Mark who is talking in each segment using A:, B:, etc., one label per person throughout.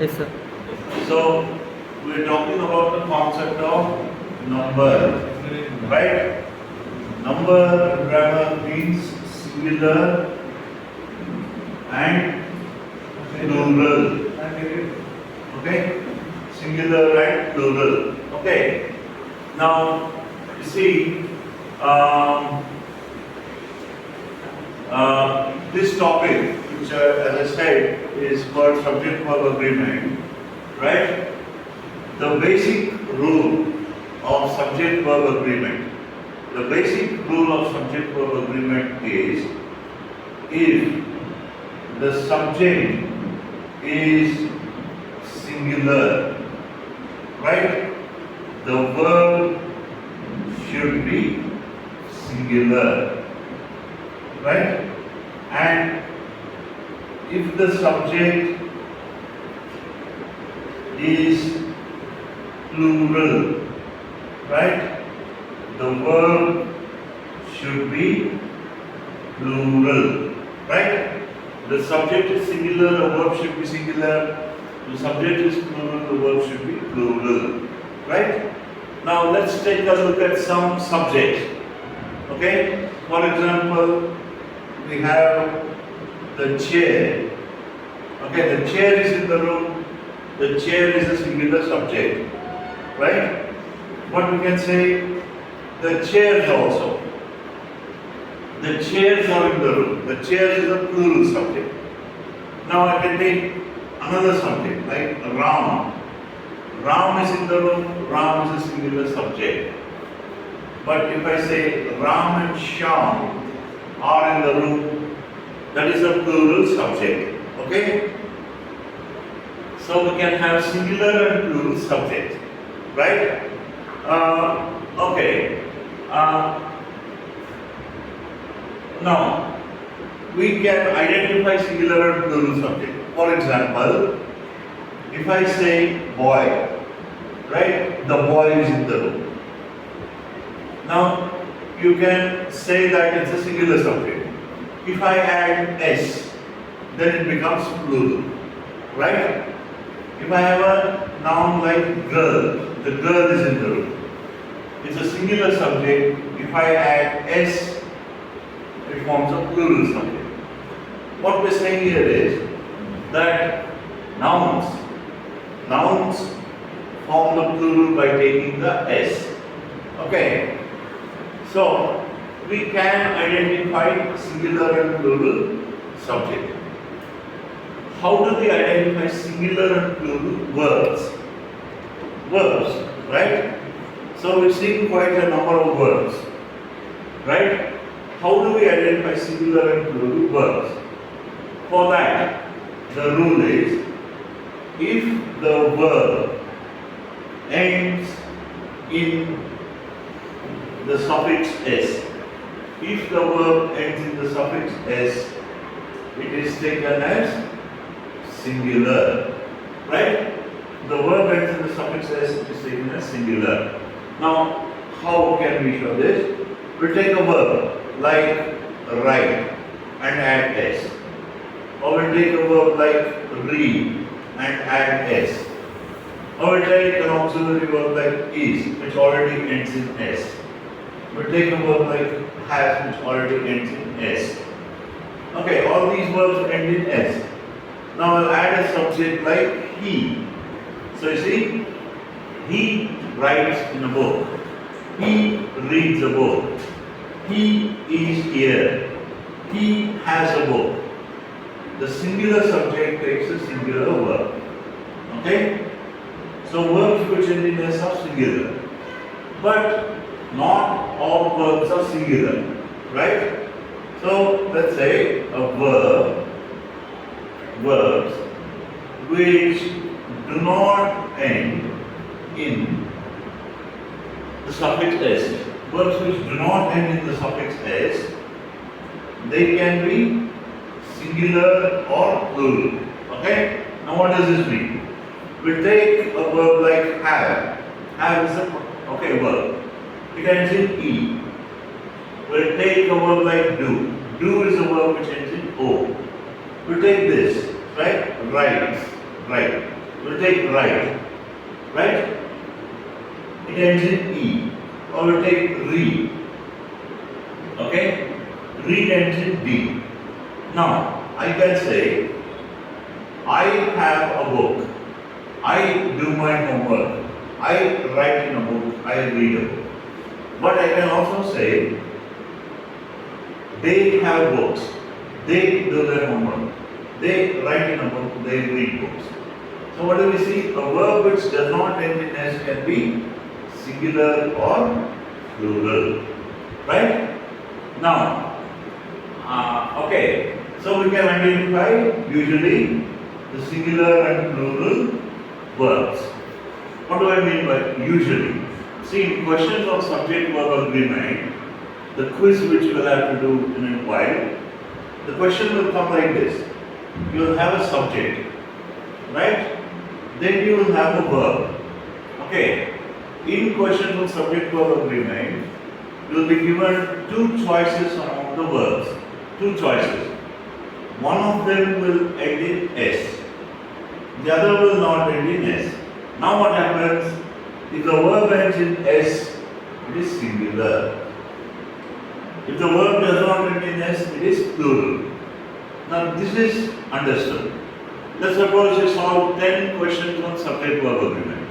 A: Yes, sir.
B: So we're talking about the concept of number, right? Number grammar means singular and plural. Okay? Singular and plural. Okay. Now you see this topic, which as I said is called subject verb agreement, right? The basic rule of subject verb agreement. The basic rule of subject verb agreement is if the subject is singular, right? The verb should be singular, right? And if the subject is plural, right? The verb should be plural, right? The subject is singular, the verb should be singular. The subject is plural, the verb should be plural, right? Now let's take a look at some subjects. Okay? For example, we have the chair. Okay, the chair is in the room. The chair is a singular subject, right? What we can say, the chairs also. The chairs are in the room. The chair is a plural subject. Now I can take another subject like Ram. Ram is in the room. Ram is a singular subject. But if I say Ram and Shyam are in the room, that is a plural subject. Okay? So we can have singular and plural subject, right? Okay. Now we can identify singular and plural subject. For example, if I say boy, right? The boy is in the room. Now you can say that it's a singular subject. If I add s, then it becomes plural, right? If I have a noun like girl, the girl is in the room. It's a singular subject. If I add s, it forms a plural subject. What we're saying here is that nouns form the plural by taking the s. Okay. So we can identify singular and plural subject. How do we identify singular and plural verbs? Verbs, right? So we've seen quite a number of verbs, right? How do we identify singular and plural verbs? For that, the rule is if the verb ends in the suffix s, if the verb ends in the suffix s, it is taken as singular, right? The verb ends in the suffix s, it is taken as singular. Now, how can we show this? We take a verb like write and add s, or we take a verb like read and add s, or we take an auxiliary verb like is, which already ends in s. We take a verb like has, which already ends in s. Okay, all these verbs end in s. Now I'll add a subject like he. So you see, he writes in a book. He reads a book. He is here. He has a book. The singular subject takes a singular verb. Okay? So verbs which end in s are singular. But not all verbs are singular. Right? So let's say a verbs which do not end in the suffix s. Verbs which do not end in the suffix s, they can be singular or plural. Okay? Now what does this mean? We take a verb like have. Have is a verb. It ends in e. We'll take a verb like do. Do is a verb which ends in o. We'll take this, right? Write. We'll take write, right? It ends in E. Or we'll take read, okay? Read ends in D. Now, I can say, I have a book. I do my homework. I write in a book. I read a book. But I can also say, they have books. They do their homework. They write in a book. They read books. So what do we see? A verb which does not end in S can be singular or plural. Right? Now, okay. So we can identify usually the singular and plural verbs. What do I mean by usually? See, in questions of subject verb agreement, the quiz which we'll have to do in a while, the question will come like this. You will have a subject, right? Then you will have a verb. Okay. In questions of subject verb agreement, you will be given two choices among the verbs. Two choices. One of them will end in S. The other will not end in S. Now what happens? If the verb ends in S, it is singular. If the verb does not end in S, it is plural. Now this is understood. Let's suppose you solve 10 questions on subject verb agreement.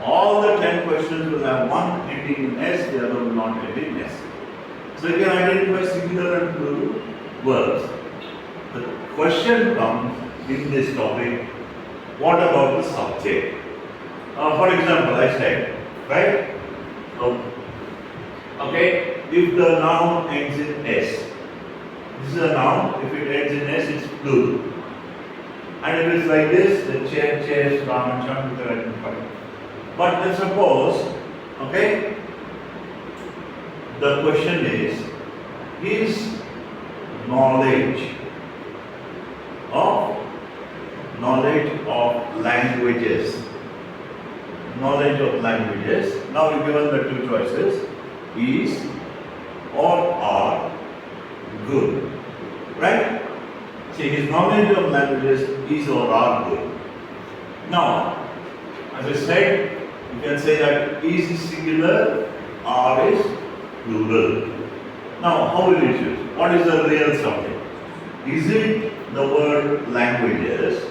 B: All the 10 questions will have one ending in S, the other will not end in S. So you can identify singular and plural verbs. The question comes in this topic, what about the subject? For example, I said, right? Okay, if the noun ends in S, this is a noun, if it ends in S, it's plural. And if it's like this, then chair, chairs, Ram and Chan, they're identified. But let's suppose, okay, the question is knowledge of languages. Knowledge of languages. Now we're given the two choices, is or are good. Right? See, his knowledge of languages is or are good. Now, as I said, you can say that is singular, are is plural. Now, how will you choose? What is the real subject? Is it the word languages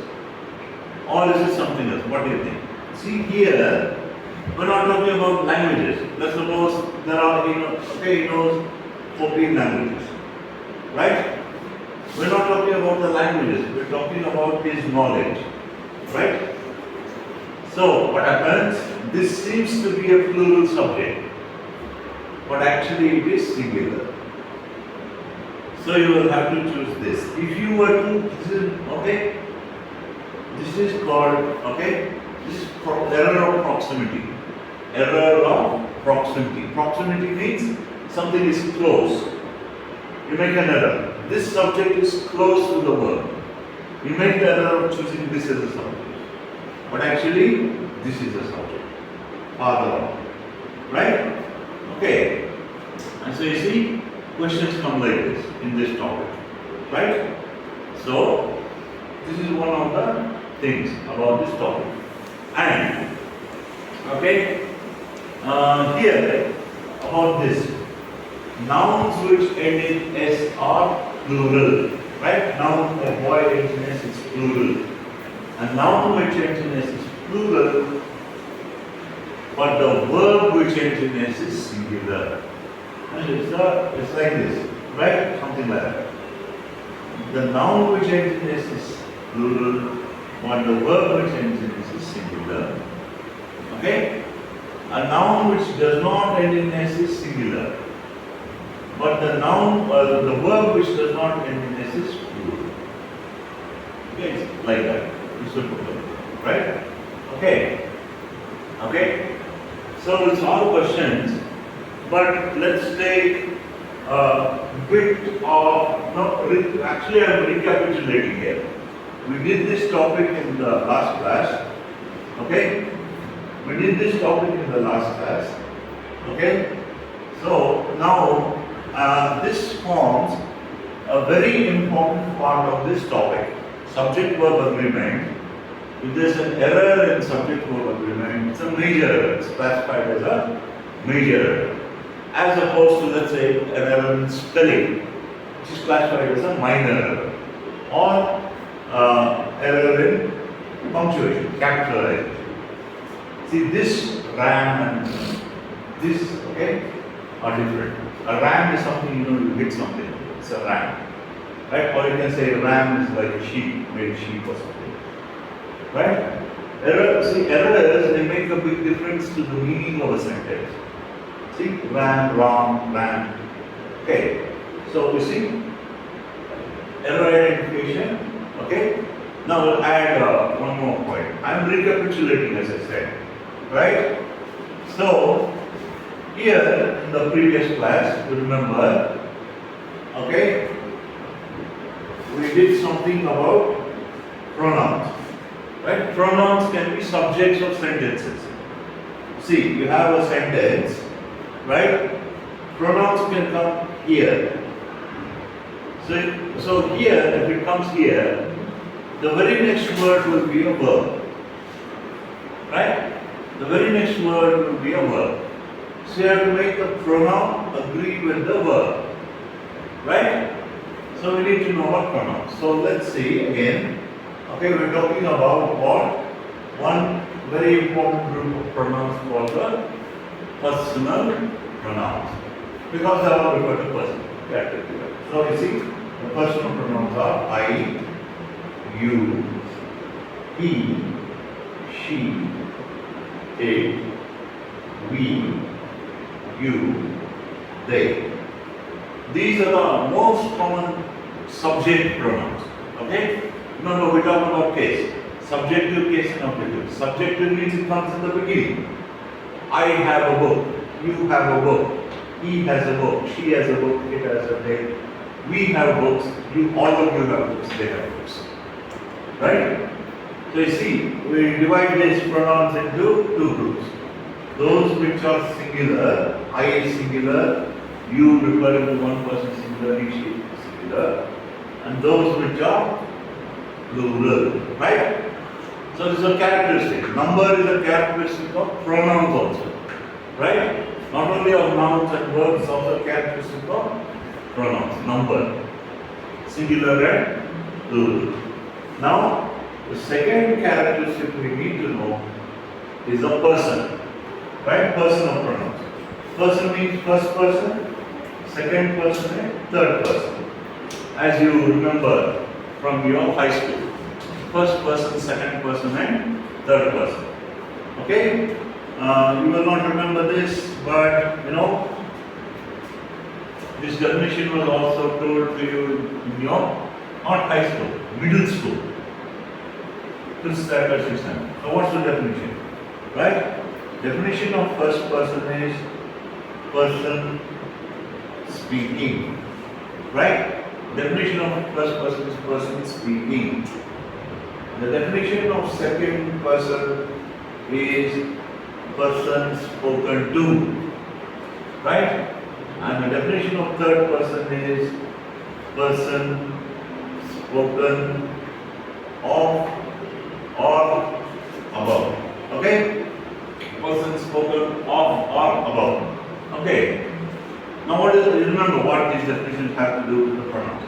B: or is it something else? What do you think? See here, we're not talking about languages. Let's suppose there are, he knows 14 languages. Right? We're not talking about the languages, we're talking about his knowledge. Right? So, what happens? This seems to be a plural subject, but actually it is singular. So, you will have to choose this. If you were to, okay, this is called, okay, this is error of proximity. Error of proximity. Proximity means something is close. You make an error. This subject is close to the verb. You make the error of choosing this as a subject. But actually, this is a subject. Farther on. Right? Okay. And so you see, questions come like this in this topic. Right? So, this is one of the things about this topic. And, okay, here, about this. Nouns which end in S are plural. Right? Noun a boy ends in S is plural. A noun which ends in S is plural, but the verb which ends in S is singular. And it's like this, right? Something like that. The noun which ends in S is plural, but the verb which ends in S is singular. Okay? A noun which does not end in S is singular, but the noun or the verb which does not end in S is plural. Okay, it's like that. Right? Okay. Okay. So it's all questions, but let's take a bit of, no, actually I'm recapitulating here. We did this topic in the last class. Okay? We did this topic in the last class. Okay? So now this forms a very important part of this topic. Subject verb agreement If there's an error in subject verb agreement, it's a major error. It's classified as a major error. As opposed to, let's say, an error in spelling, which is classified as a minor error. Or error in punctuation, capitalization. See, this RAM and this, okay, are different. A RAM is something, you hit something. It's a RAM. Right? Or you can say RAM is like a sheep, made sheep or something. Right? Errors, they make a big difference to the meaning of a sentence. See, ran, wrong, ran. Okay. So you see, error identification. Okay. Now we'll add one more point. I'm recapitulating, as I said. Right? So here in the previous class, you remember, okay, we did something about pronouns. Right? Pronouns can be subjects of sentences. See, you have a sentence, right? Pronouns can come here. So here, if it comes here, the very next word will be a verb. Right? The very next word will be a verb. So you have to make the pronoun agree with the verb. Right? So we need to know what pronouns. So let's see again. Okay, we're talking about what? One very important group of pronouns called the personal pronouns. Because they all refer to person. So you see, the personal pronouns are I, you, he, she, it, we, you, they. These are the most common subject pronouns. Okay? No, we're talking about case. Subjective, case, and objective. Subjective means it comes in the beginning. I have a book. You have a book. He has a book. She has a book. It has a day. We have books. All of you have books. They have books. Right? So you see, we divide these pronouns into two groups. Those which are singular, I is singular, you referring to one person singular, he is singular, and those which are plural, right? So this is a characteristic. Number is a characteristic of pronouns also, right? Not only of nouns and verbs, also a characteristic of pronouns. Number, singular and plural. Now, the second characteristic we need to know is a person, right? Personal pronouns. Person means first person, second person, and third person. As you remember from your high school. First person, second person, and third person. Okay? You will not remember this, but this definition was also told to you in your, not high school, middle school. Fifth standard, sixth standard. So what's the definition? Right? Definition of first person is person speaking. Right? Definition of first person is person speaking. The definition of second person is person spoken to. Right? And the definition of third person is person spoken of or about. Okay? Person spoken of or about. Okay. Now remember what these definitions have to do with the pronouns.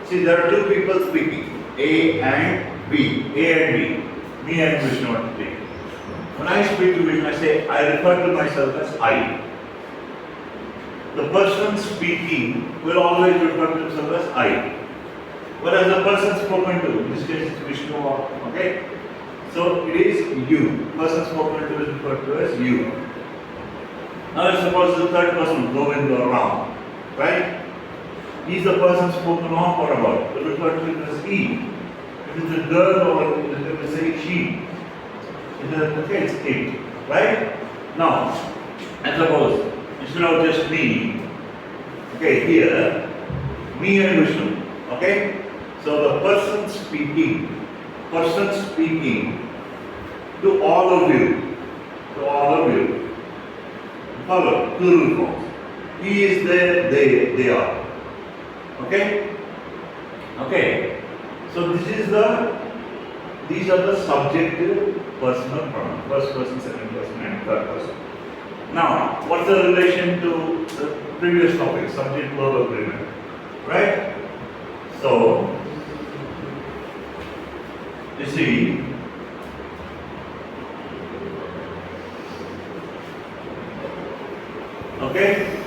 B: See, there are two people speaking, A and B. A and B. Me and Vishnu are speaking. When I speak to Vishnu, I say, I refer to myself as I. The person speaking will always refer to himself as I. Whereas the person spoken to, in this case it's Vishnu, okay? So it is you. Person spoken to is referred to as you. Now let's suppose the third person, Govind or Ram, right? He is the person spoken of or about. We refer to it as he. If it's a girl or if we say she, it's it, right? Now, and suppose instead of just me, okay, here, me and Vishnu, okay? So the person speaking to all of you, follow, plural forms. He is there, they are. Okay? Okay. So this is the These are the subjective personal pronouns. First person, second person, and third person. Now, what's the relation to the previous topic, subject verb agreement? Right? So, you see, okay?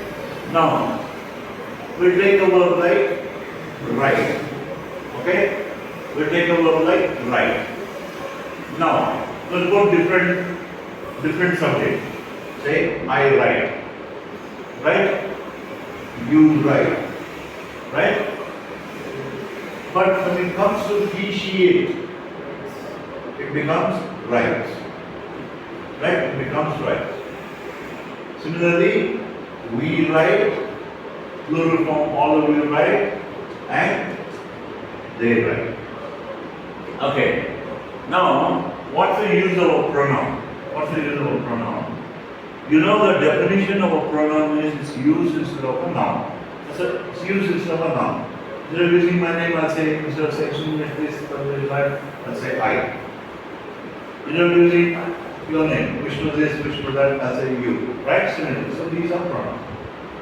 B: Now, we'll take a verb like write. Okay? We'll take a verb like write. Now, we'll put different subject. Say, I write. Right? You write. Right? But when it comes to he, she, it becomes right. Right? It becomes right. Similarly, we write, plural form, all of you write, and they write. Okay. Now, what's the use of a pronoun? What's the use of a pronoun? You know the definition of a pronoun is it's used instead of a noun. It's used instead of a noun. Instead of using my name, I'll say, instead of saying this, I'll say I. Instead of using your name, Vishnu this, Vishnu that, I'll say you. Right? Similarly. So these are pronouns.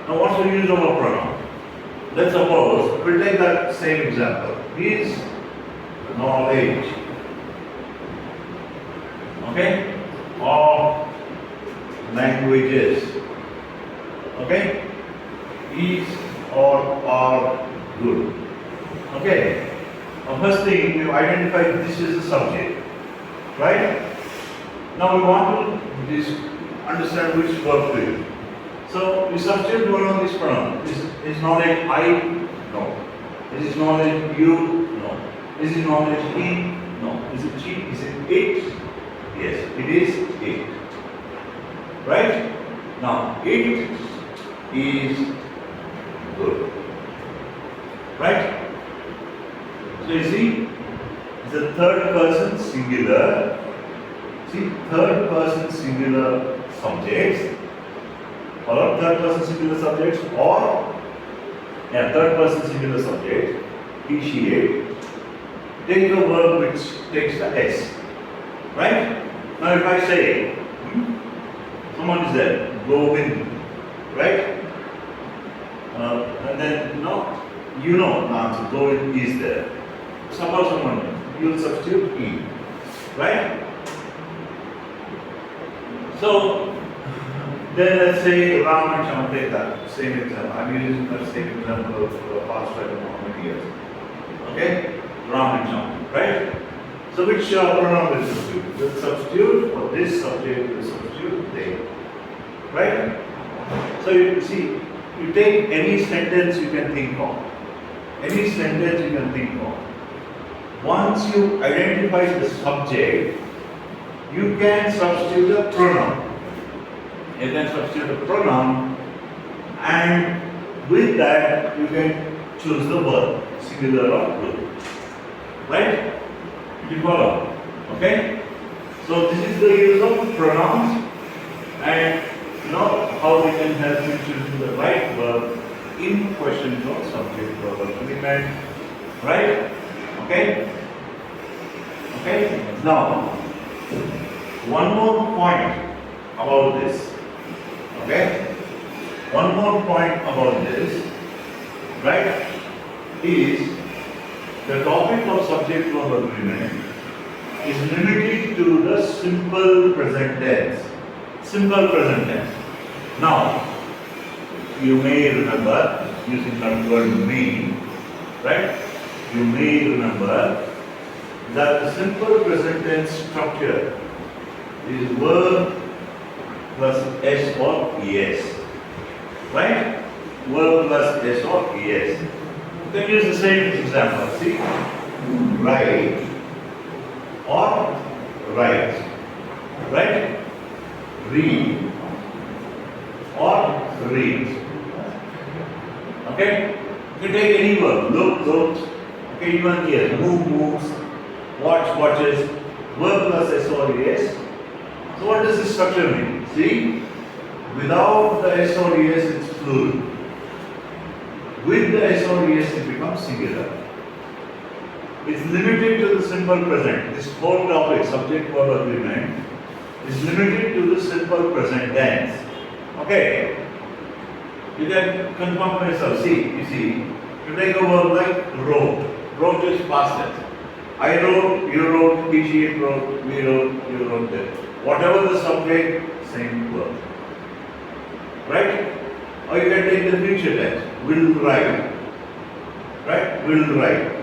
B: Now what's the use of a pronoun? Let's suppose, we'll take that same example. His knowledge, okay, of languages, okay, is or are good. Okay, now first thing, we identify this is the subject, right? Now we want to understand which verb to use. So we substitute one of these pronouns. Is knowledge I? No. Is it knowledge you? No. Is it knowledge he? No. Is it she? Is it it? Yes, it is it. Right? Now, it is good. Right? So you see, it's a third person singular. See, third person singular subjects, or third person singular subjects, or third person singular subject, he, she, it. Take the verb which takes the S. Right? Now if I say, someone is there, go in, right? And then you know the answer, go in is there. Suppose someone, you will substitute E. Right? So, then let's say Ram and Sham, take that same example. I'm using that same example for the past 5 years. Okay? Ram and Sham, right? So which pronoun will substitute? Will substitute for this subject, will substitute they. Right? So you see, you take any sentence you can think of. Any sentence you can think of. Once you identify the subject, you can substitute a pronoun. You can substitute a pronoun, and with that you can choose the verb, singular or plural. Right? You follow? Okay? So this is the use of pronouns, and how we can help you choose the right verb in questions of subject verb agreement. Right? Okay? Okay? Now, one more point about this. Okay? One more point about this, right, is the topic of subject verb agreement is limited to the simple present tense. Simple present tense. Now, you may remember, using that word may, right? You may remember that the simple present tense structure is verb plus S or ES. Right? Verb plus S or ES. You can use the same example. See? Write or write. Right? Read or read. Okay? You can take any verb. Look, looks. Okay, even here. Move, moves. Watch, watches. Verb plus S or ES. So what does this structure mean? See? Without the S or ES, it's plural. With the S or ES, it becomes singular. is limited to the simple present. This whole topic, subject verb agreement, is limited to the simple present tense. Okay? You can confirm for yourself. See, you see, you take a verb like wrote. Wrote is past tense. I wrote, you wrote, he, she wrote, we wrote, you wrote there. Whatever the subject, same verb. Right? Or you can take the future tense. Will write. Right? Will write.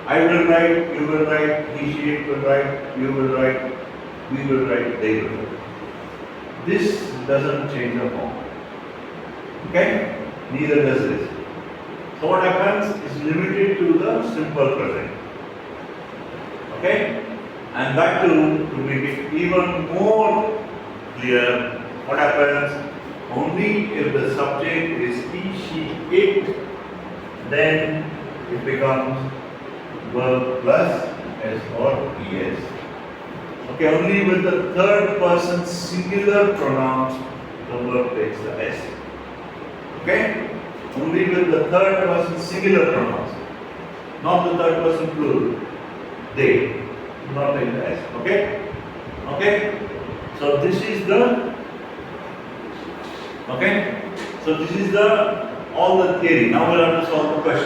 B: I will write, you will write, he, she will write, you will write, we will write, they will write. This doesn't change the form. Okay? Neither does this. So what happens is limited to the simple present. Okay? And that too, to make it even more clear, what happens? Only if the subject is he, she, it, then it becomes verb plus s or es. Okay, only with the third person singular pronouns the verb takes the s. Okay? Only with the third person singular pronouns, not the third person plural. They do not take the s. Okay? Okay? So this is the all the theory. Now we'll have to solve the question.